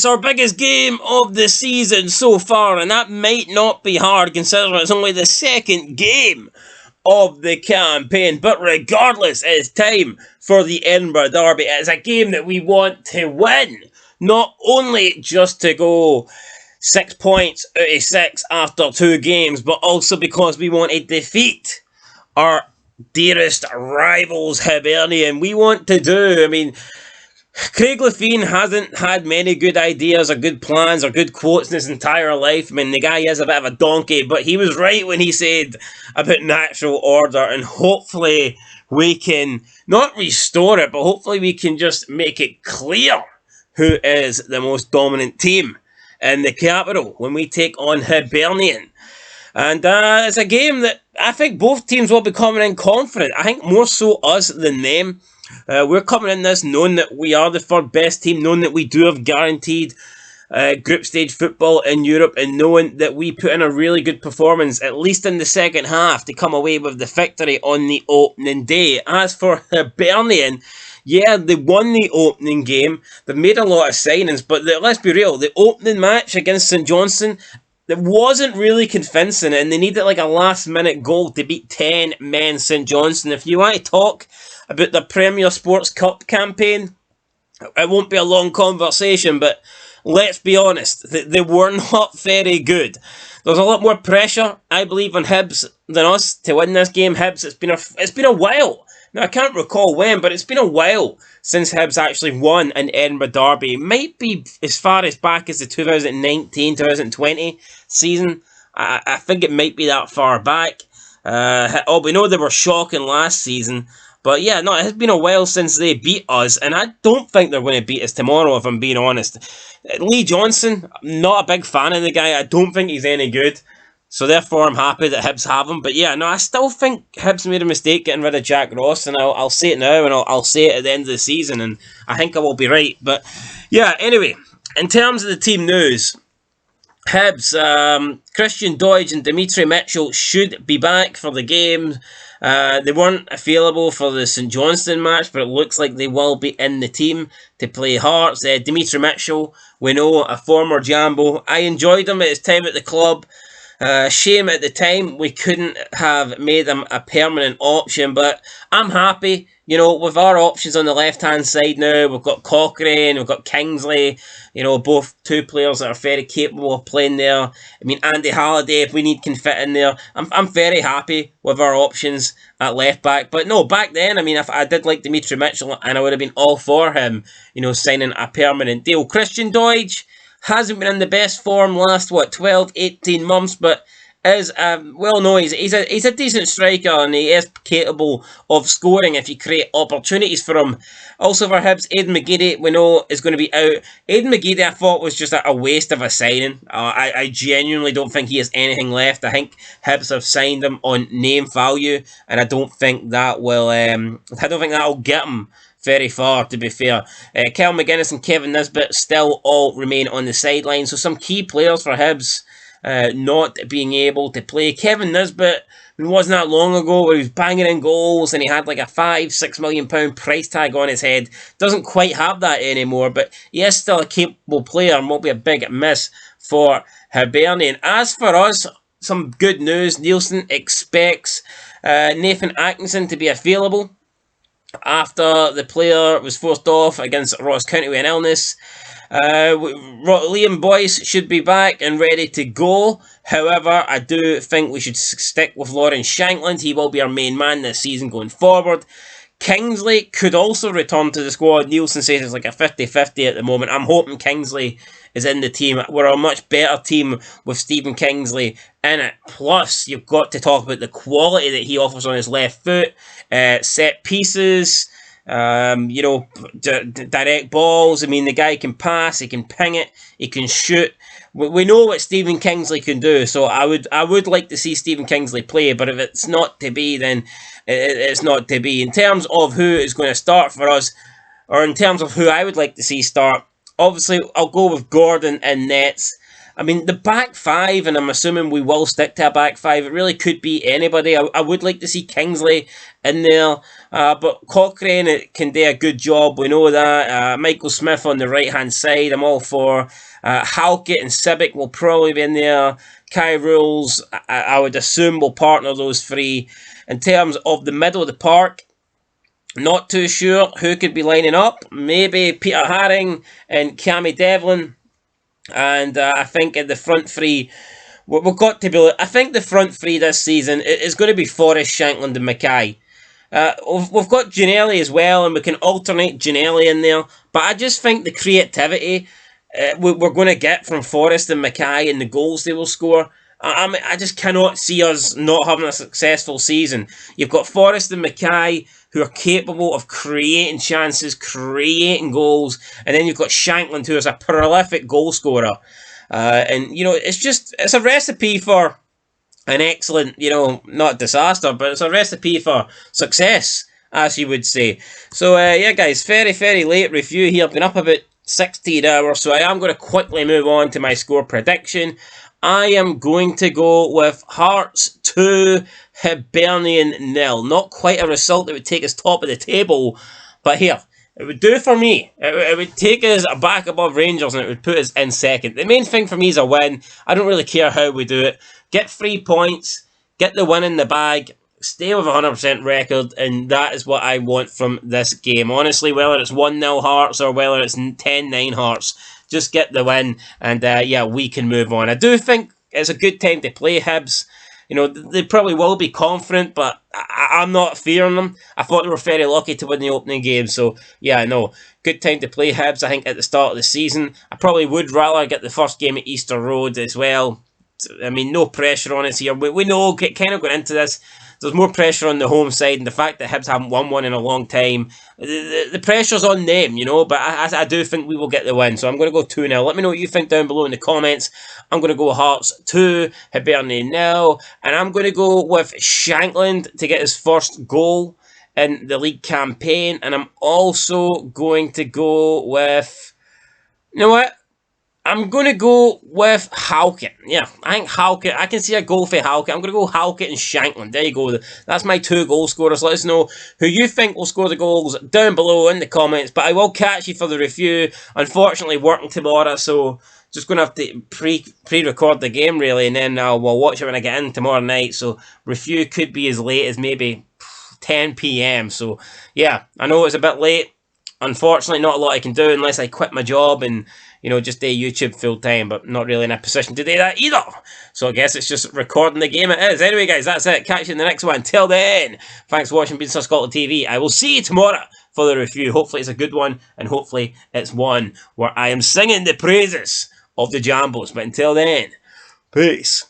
it's our biggest game of the season so far, and that might not be hard considering it's only the second game of the campaign. But regardless, it's time for the Edinburgh Derby. It's a game that we want to win, not only just to go 6 points out of 6 after 2 games, but also because we want to defeat our dearest rivals, Hibernian. We want to do, Craig Levein hasn't had many good ideas or good plans or good quotes in his entire life. The guy is a bit of a donkey, but he was right when he said about natural order, and hopefully we can not restore it, but hopefully we can just make it clear who is the most dominant team in the capital when we take on Hibernian. And it's a game that I think both teams will be coming in confident. I think more so us than them. We're coming in this knowing that we are the third best team, knowing that we do have guaranteed group stage football in Europe, and knowing that we put in a really good performance, at least in the second half, to come away with the victory on the opening day. As for Hibernian, yeah, they won the opening game. They've made a lot of signings, but let's be real, the opening match against St Johnstone, it wasn't really convincing, and they needed like a last-minute goal to beat 10-men St Johnstone. If you want to talk about the Premier Sports Cup campaign, it won't be a long conversation, but let's be honest, they were not very good. There's a lot more pressure, I believe, on Hibs than us to win this game. Hibs, it's been a while. Now, I can't recall when, but it's been a while since Hibs actually won an Edinburgh Derby. It might be as far as back as the 2019-2020 season. I think it might be that far back. We know they were shocking last season. But yeah, no, it has been a while since they beat us, and I don't think they're going to beat us tomorrow, if I'm being honest. Lee Johnson, I'm not a big fan of the guy. I don't think he's any good. So therefore, I'm happy that Hibs have him. But yeah, no, I still think Hibs made a mistake getting rid of Jack Ross, and I'll say it now, and I'll say it at the end of the season, and I think I will be right. But yeah, anyway, in terms of the team news, Hibs, Christian Doidge and Dimitri Mitchell should be back for the game. They weren't available for the St Johnstone match, but it looks like they will be in the team to play Hearts. Dimitri Mitchell, we know, a former Jambo. I enjoyed him at his time at the club. Shame at the time we couldn't have made him a permanent option, but I'm happy, with our options on the left-hand side now. We've got Cochrane, we've got Kingsley, both two players that are very capable of playing there. Andy Halliday, if we need, can fit in there. I'm very happy with our options at left-back. But no, back then, if I did like Dimitri Mitchell, and I would have been all for him, signing a permanent deal. Christian Doidge hasn't been in the best form last, 12, 18 months, but is, he's a decent striker, and he is capable of scoring if you create opportunities for him. Also for Hibs, Aidan McGeady, we know, is going to be out. Aidan McGeady, I thought, was just a waste of a signing. I genuinely don't think he has anything left. I think Hibs have signed him on name value, and I don't think that will get him very far, to be fair. Kel McGuinness and Kevin Nisbet still all remain on the sideline. So some key players for Hibs not being able to play. Kevin Nisbet, it wasn't that long ago where he was banging in goals and he had like a £5-6 million price tag on his head. Doesn't quite have that anymore, but he is still a capable player and will be a big miss for Hibernian. As for us, some good news. Nielsen expects Nathan Atkinson to be available after the player was forced off against Ross County with an illness. Liam Boyce should be back and ready to go. However, I do think we should stick with Lawrence Shankland. He will be our main man this season going forward. Kingsley could also return to the squad. Nielsen says it's like a 50-50 at the moment. I'm hoping Kingsley is in the team. We're a much better team with Stephen Kingsley in it. Plus, you've got to talk about the quality that he offers on his left foot. Set pieces, direct balls. The guy can pass, he can ping it, he can shoot. We know what Stephen Kingsley can do, so I would like to see Stephen Kingsley play, but if it's not to be, then it's not to be. In terms of who is going to start for us, or in terms of who I would like to see start, obviously I'll go with Gordon in nets. I mean, the back five, and I'm assuming we will stick to a back five, it really could be anybody. I would like to see Kingsley in there, but Cochrane can do a good job, we know that. Michael Smith on the right-hand side, I'm all for. Halkett and Sibic will probably be in there. Kai Rules, I would assume, will partner those three. In terms of the middle of the park, not too sure who could be lining up. Maybe Peter Haring and Cammy Devlin. And I think in the front three, we've got to be. I think the front three this season is going to be Forrest, Shankland, and Mackay. We've got Ginnelly as well, and we can alternate Ginnelly in there. But I just think the creativity we're going to get from Forrest and Mackay and the goals they will score. I just cannot see us not having a successful season. You've got Forrest and Mackay who are capable of creating chances, creating goals, and then you've got Shankland who is a prolific goal scorer. And, you know, it's a recipe for an excellent, you know, not disaster, but it's a recipe for success, as you would say. So, yeah, guys, very, very late review here. I've been up about 16 hours, so I am going to quickly move on to my score prediction. I am going to go with Hearts 2, Hibernian 0. Not quite a result that would take us top of the table, but here, it would do for me. It would take us back above Rangers and it would put us in second. The main thing for me is a win. I don't really care how we do it. Get 3 points, get the win in the bag, stay with a 100% record, and that is what I want from this game. Honestly, whether it's 1-0 Hearts or whether it's 10-9 Hearts, just get the win, and yeah, we can move on. I do think it's a good time to play Hibs. You know, they probably will be confident, but I'm not fearing them. I thought they were very lucky to win the opening game, so yeah, no, good time to play Hibs, I think, at the start of the season. I probably would rather get the first game at Easter Road as well. I mean, no pressure on us here. We know, kind of going into this, there's more pressure on the home side, and the fact that Hibs haven't won one in a long time, the pressure's on them, you know, but I do think we will get the win, so I'm going to go 2-0. Let me know what you think down below in the comments. I'm going to go Hearts 2, Hibernian 0, and I'm going to go with Shankland to get his first goal in the league campaign, and I'm also going to go with, you know what? I'm going to go with Halkett. Yeah, I think Halkett. I can see a goal for Halkett. I'm going to go Halkett and Shankland. There you go. That's my 2 goal scorers. Let us know who you think will score the goals down below in the comments. But I will catch you for the review. Unfortunately, working tomorrow, so just going to have to pre-record the game, really, and then we'll watch it when I get in tomorrow night. So review could be as late as maybe 10 p.m. So, yeah, I know it's a bit late. Unfortunately, not a lot I can do unless I quit my job and, you know, just do YouTube full time, but not really in a position to do that either. So I guess it's just recording the game it is. Anyway, guys, that's it. Catch you in the next one. Till then, thanks for watching Beanstar Scotland TV. I will see you tomorrow for the review. Hopefully it's a good one, and hopefully it's one where I am singing the praises of the Jambos. But until then, peace.